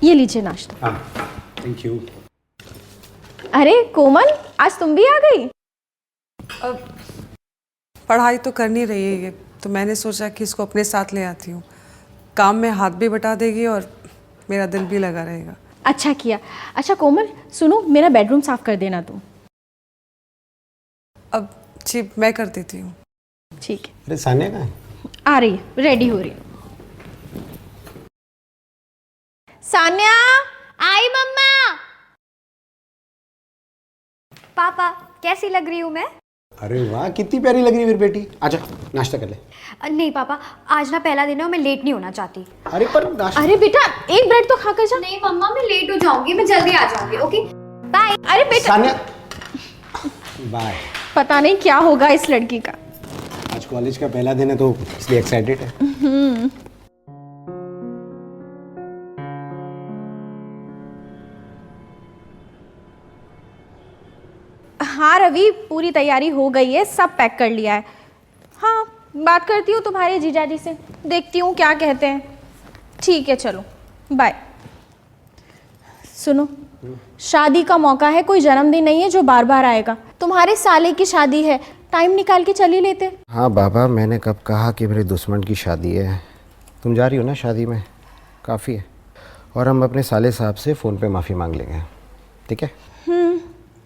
ये लीजिए नाश्ता। हाँ थैंक यू। अरे कोमल, आज तुम भी आ गई? पढ़ाई तो करनी रही है तो मैंने सोचा कि इसको अपने साथ ले आती हूँ। काम में हाथ भी बटा देगी और मेरा दिल भी लगा रहेगा। अच्छा किया। अच्छा कोमल सुनो, मेरा बेडरूम साफ कर देना तुम। अब जी मैं कर देती हूँ। ठीक है। अरे सानिया कहाँ है? आ रही है, रेडी हो रही है। सान्या, आई मम्मा। पापा कैसी लग रही हूँ मैं? अरे वाह कितनी प्यारी लग रही है मेरी बेटी। आजा नाश्ता कर ले। नहीं पापा, आज ना पहला दिन है और मैं लेट नहीं होना चाहती। अरे पर नाश्ता। अरे बेटा एक ब्रेड तो खाकर जा। नहीं मम्मा, मैं लेट हो जाऊंगी, मैं जल्दी आ जाऊंगी। Okay bye. अरे बेटा। सानिया बाय। पता नहीं क्या होगा इस लड़की का। आज कॉलेज का पहला दिन है तो इसलिए एक्साइटेड है। हाँ रवि, पूरी तैयारी हो गई है, सब पैक कर लिया है। हाँ बात करती हूँ तुम्हारे जीजाजी से, देखती हूँ क्या कहते हैं। ठीक है चलो बाय। सुनो, शादी का मौका है, कोई जन्मदिन नहीं है जो बार बार आएगा। तुम्हारे साले की शादी है, टाइम निकाल के चली लेते। हाँ बाबा, मैंने कब कहा कि मेरे दुश्मन की शादी है। तुम जा रही हो ना शादी में, काफ़ी है। और हम अपने साले साहब से फ़ोन पे माफ़ी मांग लेंगे, ठीक है?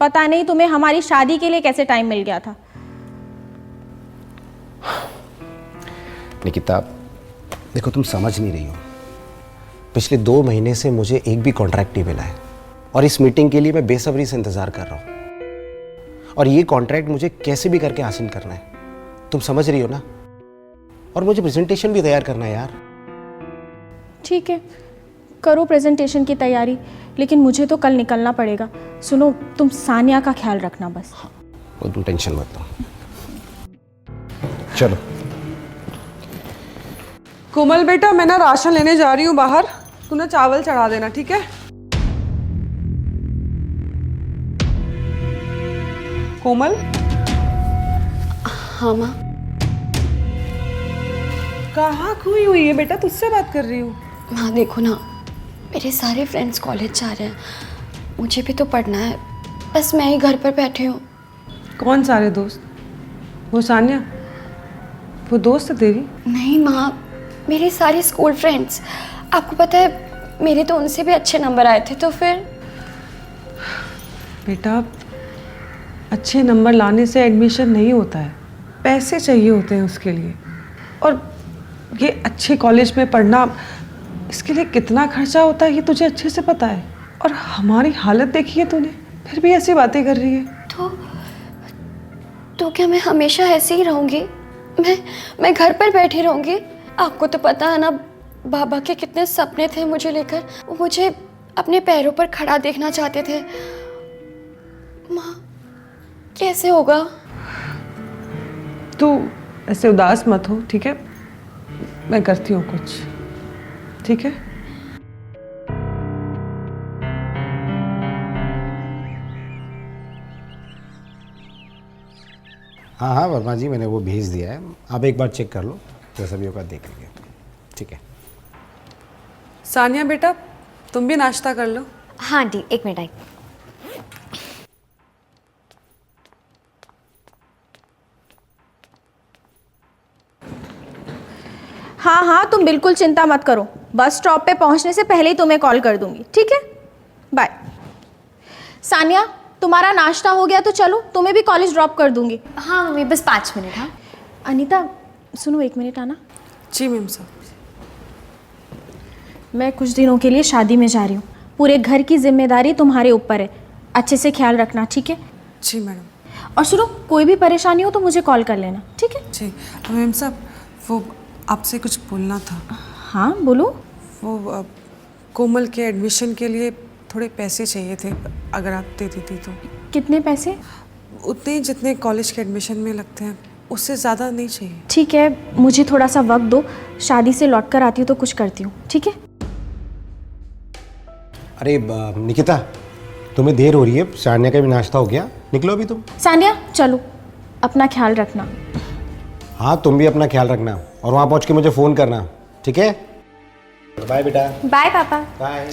पता नहीं तुम्हें हमारी शादी के लिए कैसे टाइम मिल गया था। निकिता देखो, तुम समझ नहीं रही हो। पिछले 2 महीने से मुझे एक भी कॉन्ट्रैक्ट नहीं मिला है और इस मीटिंग के लिए मैं बेसब्री से इंतज़ार कर रहा हूँ। और ये कॉन्ट्रैक्ट मुझे कैसे भी करके हासिल करना है, तुम समझ रही हो ना? और मुझे प्रेजेंटेशन भी तैयार करना है यार। ठीक है, करो प्रेजेंटेशन की तैयारी, लेकिन मुझे तो कल निकलना पड़ेगा। सुनो, तुम सानिया का ख्याल रखना बस। वो तुम टेंशन मत लो। चलो कोमल बेटा, मैं ना राशन लेने जा रही हूँ बाहर, तू ना चावल चढ़ा देना, ठीक है? कोमल। हाँ माँ। कहाँ खोई हुई है बेटा? तुझसे बात कर रही हूँ। माँ देखो ना, मेरे सारे फ्रेंड्स कॉलेज जा रहे हैं, मुझे भी तो पढ़ना है, बस मैं ही घर पर बैठी हूँ। कौन सारे दोस्त? वो सानिया, वो दोस्त है तेरी? नहीं माँ, मेरे सारे स्कूल फ्रेंड्स। आपको पता है मेरे तो उनसे भी अच्छे नंबर आए थे, तो फिर। बेटा अच्छे नंबर लाने से एडमिशन नहीं होता है, पैसे चाहिए होते हैं उसके लिए। और ये अच्छे कॉलेज में पढ़ना, इसके लिए कितना खर्चा होता है ये तुझे अच्छे से पता है। और हमारी हालत देखी है तूने, फिर भी ऐसी बातें कर रही है। तो क्या मैं हमेशा ऐसे ही रहूँगी? मैं घर पर बैठी रहूँगी? आपको तो पता है ना बाबा के कितने सपने थे मुझे लेकर, वो मुझे अपने पैरों पर खड़ा देखना चाहते थे। माँ कैसे होगा? तू ऐसे उदास मत हो, ठीक है? मैं करती हूँ कुछ, ठीक है? हाँ हाँ वर्मा जी, मैंने वो भेज दिया है, आप एक बार चेक कर लो, जैसा भी होगा देख लेंगे, ठीक है? सानिया बेटा, तुम भी नाश्ता कर लो। हाँ दी, 1 मिनट आई। हाँ हाँ, तुम बिल्कुल चिंता मत करो, बस स्टॉप पे पहुंचने से पहले ही तुम्हें कॉल कर दूंगी, ठीक है? बाय। सानिया, तुम्हारा नाश्ता हो गया तो चलो, तुम्हें भी कॉलेज ड्रॉप कर दूंगी। हाँ मम्मी, बस 5 मिनट। हाँ अनीता सुनो, 1 मिनट आना। जी मैम साहब। मैं कुछ दिनों के लिए शादी में जा रही हूँ, पूरे घर की जिम्मेदारी तुम्हारे ऊपर है, अच्छे से ख्याल रखना, ठीक है? जी मैडम। और सुनो, कोई भी परेशानी हो तो मुझे कॉल कर लेना, ठीक है? जी मैम साहब, वो आपसे कुछ बोलना था। हाँ बोलो। वो कोमल के एडमिशन के लिए थोड़े पैसे चाहिए थे, अगर आप दे देती तो। कितने पैसे? उतने ही जितने कॉलेज के एडमिशन में लगते हैं, उससे ज़्यादा नहीं चाहिए। ठीक है, मुझे थोड़ा सा वक्त दो, शादी से लौट कर आती हूँ तो कुछ करती हूँ, ठीक है? अरे निकिता, तुम्हें देर हो रही है, सानिया का भी नाश्ता हो गया, निकलो अभी तुम। सानिया चलो, अपना ख्याल रखना। हाँ तुम भी अपना ख्याल रखना और वहाँ पहुँच के मुझे फ़ोन करना, ठीक है? बाय बेटा। बाय पापा। बाय।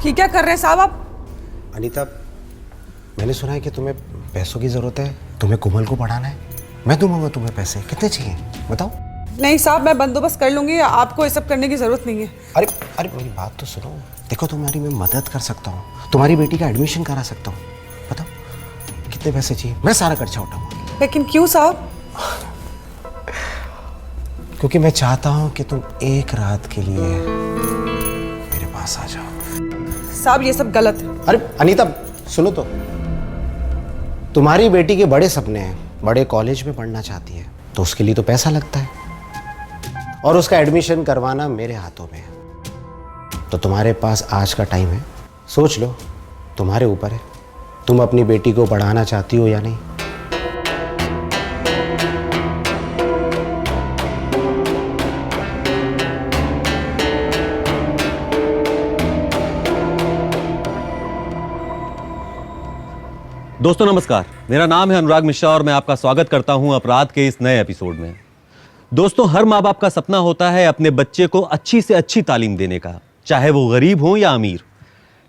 ये क्या कर रहे हैं साहब आप? अनीता, मैंने सुना है कि तुम्हें पैसों की ज़रूरत है, तुम्हें कोमल को पढ़ाना है। मैं दूंगा तुम्हें पैसे, कितने चाहिए बताओ। नहीं साहब, मैं बंदोबस्त कर लूंगी, आपको ये सब करने की ज़रूरत नहीं है। अरे अरे मेरी बात तो सुनो। देखो तुम्हारी मैं मदद कर सकता हूँ, तुम्हारी बेटी का एडमिशन करा सकता हूँ। बताओ कितने पैसे चाहिए, मैं सारा खर्चा उठाऊंगा। लेकिन क्यों साहब? क्योंकि मैं चाहता हूँ कि तुम एक रात के लिए मेरे पास आ जाओ। साहब ये सब गलत है। अरे अनीता सुनो तो, तुम्हारी बेटी के बड़े सपने हैं, बड़े कॉलेज में पढ़ना चाहती है, तो उसके लिए तो पैसा लगता है और उसका एडमिशन करवाना मेरे हाथों में है। तो तुम्हारे पास आज का टाइम है, सोच लो, तुम्हारे ऊपर है, तुम अपनी बेटी को पढ़ाना चाहती हो या नहीं। दोस्तों नमस्कार, मेरा नाम है अनुराग मिश्रा और मैं आपका स्वागत करता हूं अपराध के इस नए एपिसोड में। दोस्तों, हर माँ बाप का सपना होता है अपने बच्चे को अच्छी से अच्छी तालीम देने का, चाहे वो गरीब हो या अमीर।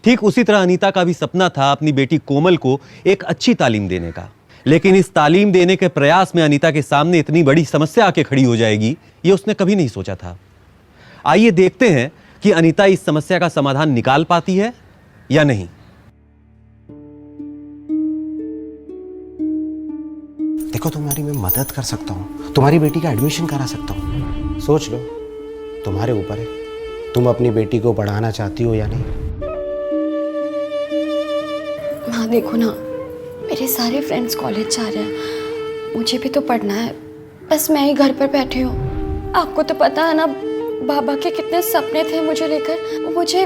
ठीक उसी तरह अनीता का भी सपना था अपनी बेटी कोमल को एक अच्छी तालीम देने का। लेकिन इस तालीम देने के प्रयास में अनीता के सामने इतनी बड़ी समस्या आके खड़ी हो जाएगी, ये उसने कभी नहीं सोचा था। आइए देखते हैं कि अनीता इस समस्या का समाधान निकाल पाती है या नहीं। देखो तुम्हारी मैं मदद कर सकता हूँ, तुम्हारी बेटी का एडमिशन करा सकता हूँ। सोच लो, तुम्हारे ऊपर है, तुम अपनी बेटी को पढ़ाना चाहती हो या नहीं। माँ देखो ना, मेरे सारे फ्रेंड्स कॉलेज जा रहे हैं, मुझे भी तो पढ़ना है, बस मैं ही घर पर बैठी हूँ। आपको तो पता है ना बाबा के कितने सपने थे मुझे लेकर, वो मुझे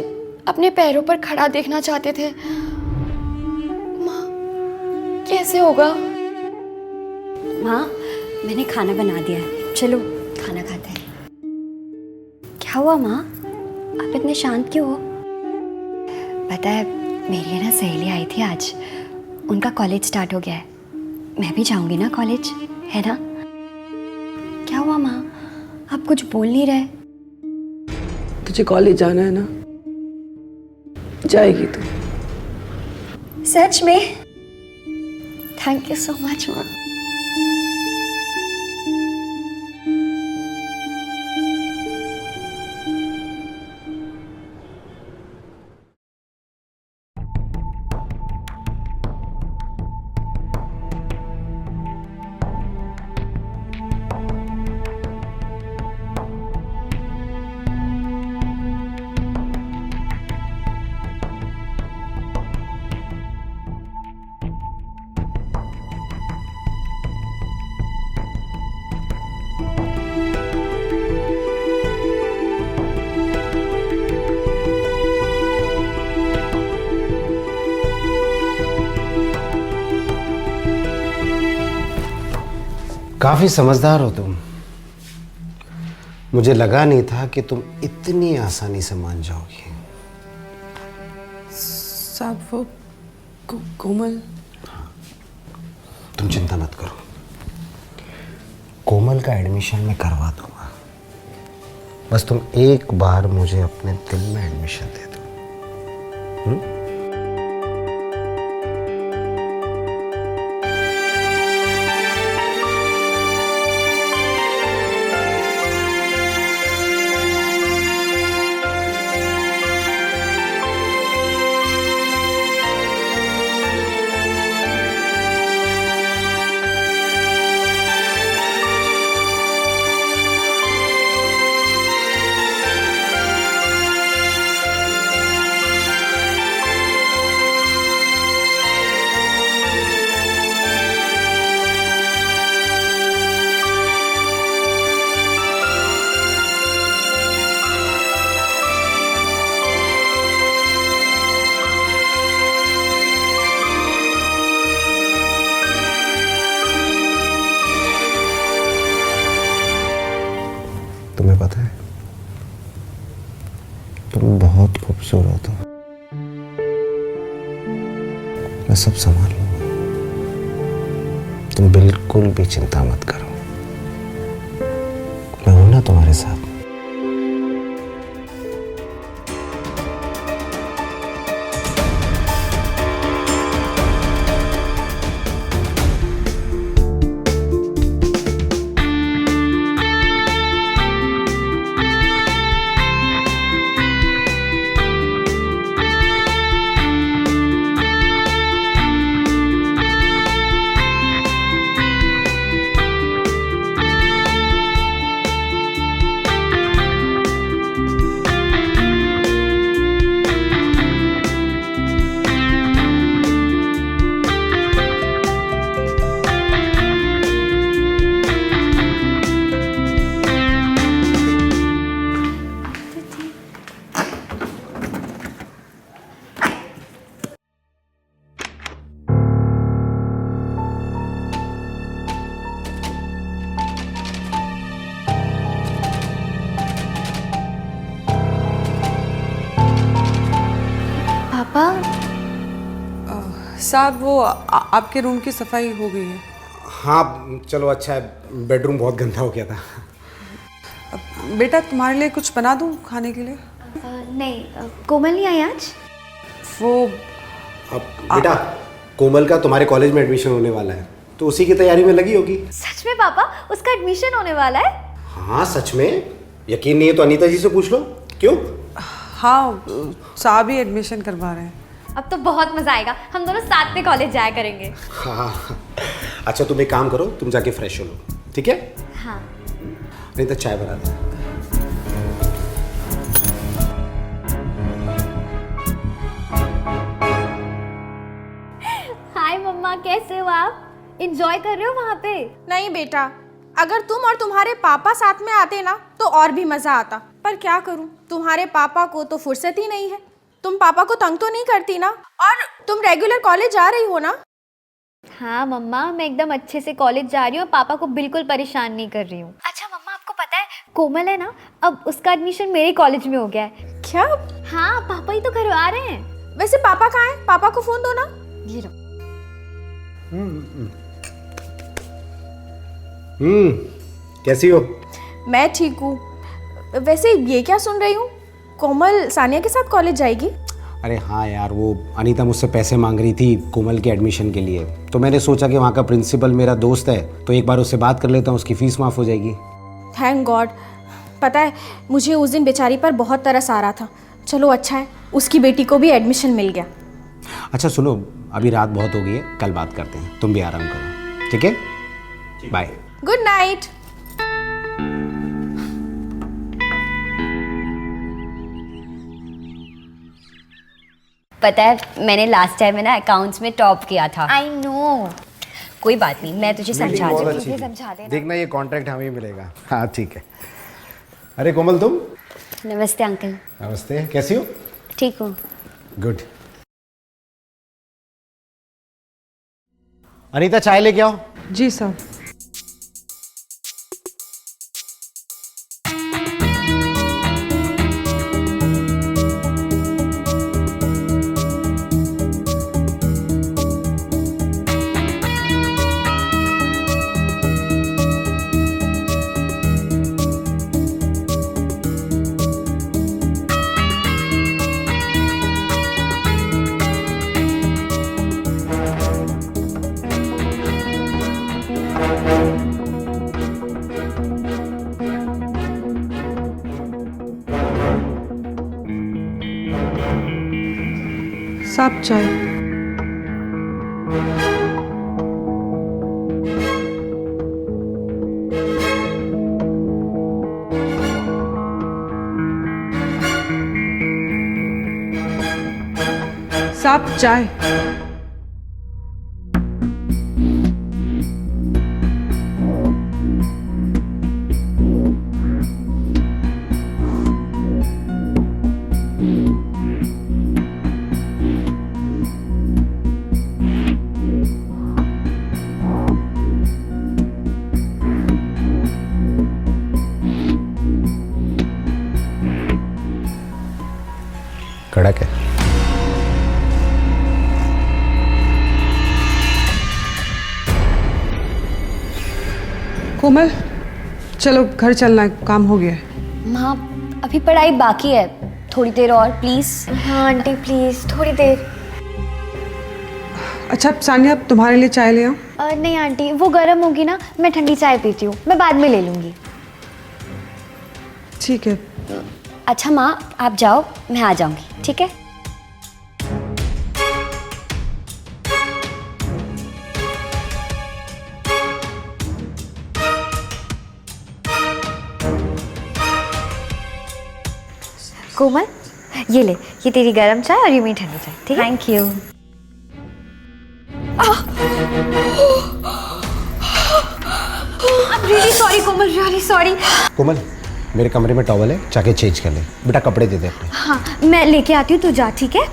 अपने पैरों पर खड़ा देखना चाहते थे। माँ कैसे होगा? माँ, मैंने खाना बना दिया है, चलो खाना खाते हैं। क्या हुआ माँ, आप इतने शांत क्यों हो? पता है मेरी ना सहेली आई थी आज, उनका कॉलेज स्टार्ट हो गया है, मैं भी जाऊंगी ना कॉलेज, है ना? क्या हुआ माँ, आप कुछ बोल नहीं रहे? तुझे कॉलेज जाना है ना, जाएगी तू। सच में? थैंक यू सो मच माँ। काफी समझदार हो तुम, मुझे लगा नहीं था कि तुम इतनी आसानी से मान जाओगी। साहब वो कोमल। तुम चिंता मत करो, कोमल का एडमिशन मैं करवा दूंगा, बस तुम एक बार मुझे अपने दिल में एडमिशन दे दो। तुम्हें पता है तुम बहुत खूबसूरत हो, मैं सब संभाल लूंगा, तुम बिल्कुल भी चिंता मत करो, मैं हूं ना तुम्हारे साथ। साहब वो आपके रूम की सफाई हो गई है। हाँ चलो अच्छा है, बेडरूम बहुत गंदा हो गया था। बेटा तुम्हारे लिए कुछ बना दूँ खाने के लिए? नहीं, कोमल नहीं आई आज? वो अब बेटा कोमल का तुम्हारे कॉलेज में एडमिशन होने वाला है, तो उसी की तैयारी में लगी होगी। सच में पापा, उसका एडमिशन होने वाला है? हाँ सच में, यकीन नहीं है तो अनीता जी से पूछ लो। क्यों? हाँ, साहब ही एडमिशन करवा रहे हैं। अब तो बहुत मजा आएगा, हम दोनों साथ में कॉलेज जाया करेंगे। हाँ अच्छा तुम एक काम करो, तुम जाके फ्रेश हो लो, ठीक है? हाँ। नहीं तो चाय बना दे। हाय मम्मा, कैसे हो आप? एंजॉय कर रहे हो वहाँ पे? नहीं बेटा, अगर तुम और तुम्हारे पापा साथ में आते ना तो और भी मजा आता, पर क्या करूं, तुम्हारे पापा को तो फुर्सत ही नहीं है। तुम पापा को तंग तो नहीं करती ना? और तुम रेगुलर कॉलेज जा रही हो ना? हाँ मम्मा, मैं एकदम अच्छे से कॉलेज जा रही हूँ और पापा को बिल्कुल परेशान नहीं कर रही हूँ। अच्छा मम्मा, आपको पता है कोमल है ना, अब उसका एडमिशन मेरे कॉलेज में हो गया है। क्या? हाँ, पापा ही तो करवा रहे हैं। वैसे पापा कहाँ हैं? पापा को फोन दो ना। ये लो। कैसी हो? मैं ठीक हूँ। वैसे ये क्या सुन रही हूँ, कोमल सानिया के साथ कॉलेज जाएगी? अरे हाँ यार, वो अनीता मुझसे पैसे मांग रही थी कोमल के एडमिशन के लिए, तो मैंने सोचा कि वहाँ का प्रिंसिपल मेरा दोस्त है, तो एक बार उससे बात कर लेता हूँ, उसकी फीस माफ़ हो जाएगी। Thank God. पता है मुझे उस दिन बेचारी पर बहुत तरस आ रहा था। चलो अच्छा है, उसकी बेटी को भी एडमिशन मिल गया। अच्छा सुनो, अभी रात बहुत हो गई है, कल बात करते हैं, तुम भी आराम करो, ठीक है? बाय। Good night. पता है मैंने लास्ट टाइम में ना अकाउंट्स में टॉप किया था। I know. कोई बात नहीं, मैं तुझे समझा दूंगी। समझा देना। देखना ये कॉन्ट्रैक्ट हमें मिलेगा। हाँ ठीक है। अरे कोमल तुम? नमस्ते अंकल। नमस्ते, कैसी हो? ठीक हूँ। गुड। अनीता चाय लेके आओ। जी साहब। साहब चाय। साहब चाय। कड़क है। कोमल चलो घर चलना है, काम हो गया है। माँ अभी पढ़ाई बाकी है, थोड़ी देर और प्लीज। हाँ आंटी प्लीज, थोड़ी देर। अच्छा सानिया, तुम्हारे लिए चाय ले आऊं? नहीं आंटी, वो गर्म होगी ना, मैं ठंडी चाय पीती हूँ, मैं बाद में ले लूँगी। ठीक है। अच्छा माँ आप जाओ, मैं आ जाऊँगी, ठीक है? कोमल ये ले, ये तेरी गरम चाय और ये मेरी ठंडी चाय, ठीक है? Thank you. I'm really sorry Komal, really sorry। कोमल मेरे कमरे में टॉवल है, जाके चेंज कर ले। बेटा कपड़े दे दे अपने। हाँ मैं लेके आती हूँ, तू जा, ठीक है?